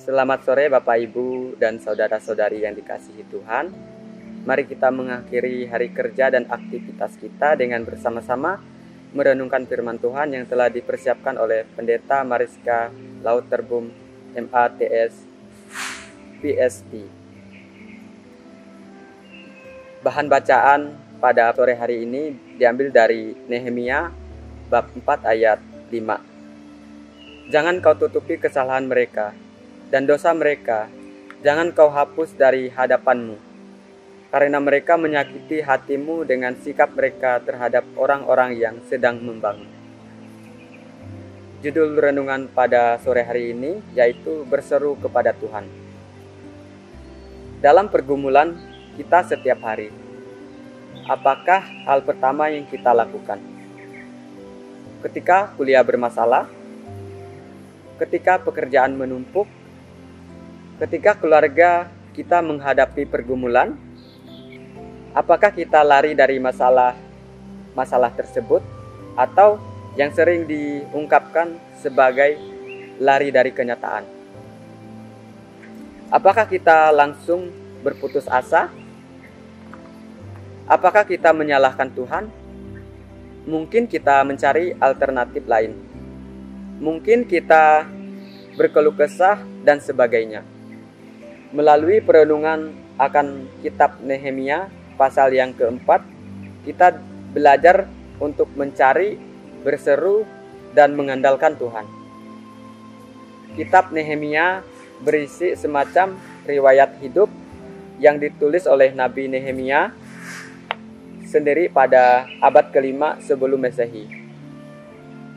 Selamat sore Bapak Ibu dan saudara-saudari yang dikasihi Tuhan. Mari kita mengakhiri hari kerja dan aktivitas kita dengan bersama-sama merenungkan firman Tuhan yang telah dipersiapkan oleh Pendeta Mariska Lauterbum MATS PSP. Bahan bacaan pada sore hari ini diambil dari Nehemia bab 4 ayat 5. Jangan kau tutupi kesalahan mereka dan dosa mereka, jangan kau hapus dari hadapanmu, karena mereka menyakiti hatimu dengan sikap mereka terhadap orang-orang yang sedang membangun. Judul renungan pada sore hari ini yaitu berseru kepada Tuhan. Dalam pergumulan kita setiap hari, apakah hal pertama yang kita lakukan? Ketika kuliah bermasalah, ketika pekerjaan menumpuk, ketika keluarga kita menghadapi pergumulan, apakah kita lari dari masalah tersebut atau yang sering diungkapkan sebagai lari dari kenyataan? Apakah kita langsung berputus asa? Apakah kita menyalahkan Tuhan? Mungkin kita mencari alternatif lain. Mungkin kita berkeluh kesah dan sebagainya. Melalui perenungan akan kitab Nehemia pasal yang keempat, kita belajar untuk mencari, berseru, dan mengandalkan Tuhan. Kitab Nehemia berisi semacam riwayat hidup yang ditulis oleh Nabi Nehemia sendiri pada abad ke-5 sebelum Masehi.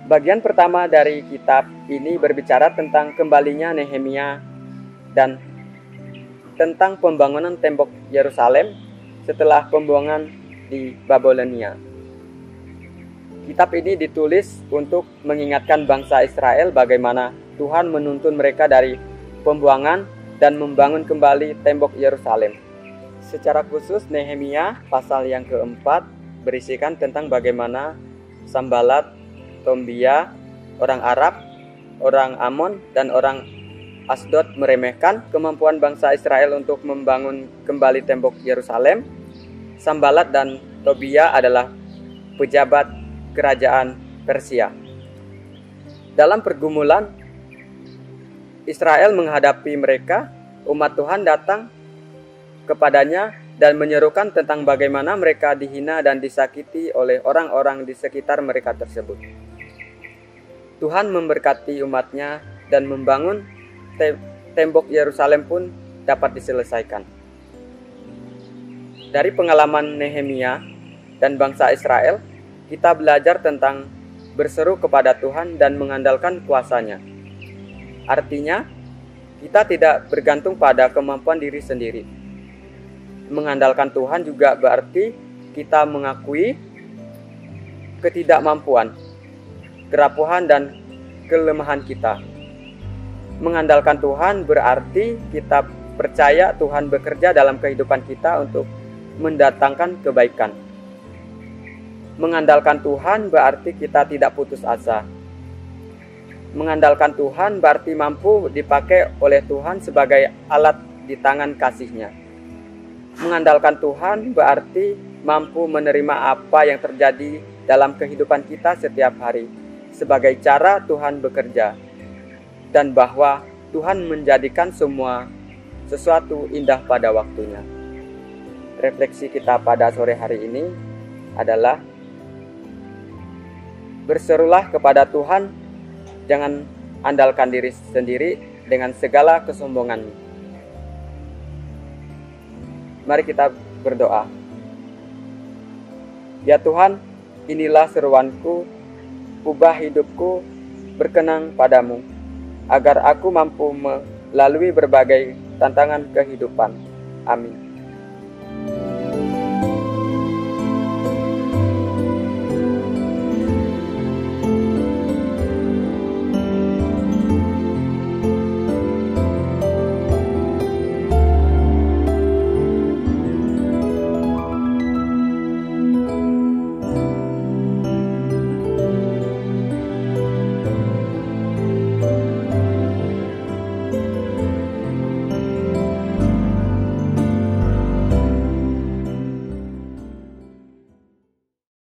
Bagian pertama dari kitab ini berbicara tentang kembalinya Nehemia dan tentang pembangunan tembok Yerusalem setelah pembuangan di Babilonia. Kitab ini ditulis untuk mengingatkan bangsa Israel bagaimana Tuhan menuntun mereka dari pembuangan dan membangun kembali tembok Yerusalem. Secara khusus Nehemia pasal yang keempat berisikan tentang bagaimana Sanballat, Tobia, orang Arab, orang Amon, dan orang Asdod meremehkan kemampuan bangsa Israel untuk membangun kembali tembok Yerusalem. Sanballat dan Tobia adalah pejabat kerajaan Persia. Dalam pergumulan Israel menghadapi mereka, umat Tuhan datang kepadanya dan menyerukan tentang bagaimana mereka dihina dan disakiti oleh orang-orang di sekitar mereka tersebut. Tuhan memberkati umatnya dan membangun tembok Yerusalem pun dapat diselesaikan. Dari pengalaman Nehemia dan bangsa Israel, kita belajar tentang berseru kepada Tuhan dan mengandalkan kuasa-Nya. Artinya, kita tidak bergantung pada kemampuan diri sendiri. Mengandalkan Tuhan juga berarti kita mengakui ketidakmampuan, kerapuhan, dan kelemahan kita. Mengandalkan Tuhan berarti kita percaya Tuhan bekerja dalam kehidupan kita untuk mendatangkan kebaikan. Mengandalkan Tuhan berarti kita tidak putus asa. Mengandalkan Tuhan berarti mampu dipakai oleh Tuhan sebagai alat di tangan kasih-Nya. Mengandalkan Tuhan berarti mampu menerima apa yang terjadi dalam kehidupan kita setiap hari sebagai cara Tuhan bekerja, dan bahwa Tuhan menjadikan semua sesuatu indah pada waktunya. Refleksi kita pada sore hari ini adalah berserulah kepada Tuhan, jangan andalkan diri sendiri dengan segala kesombonganmu. Mari kita berdoa. Ya Tuhan, inilah seruanku, ubah hidupku berkenan padamu, agar aku mampu melalui berbagai tantangan kehidupan. Amin.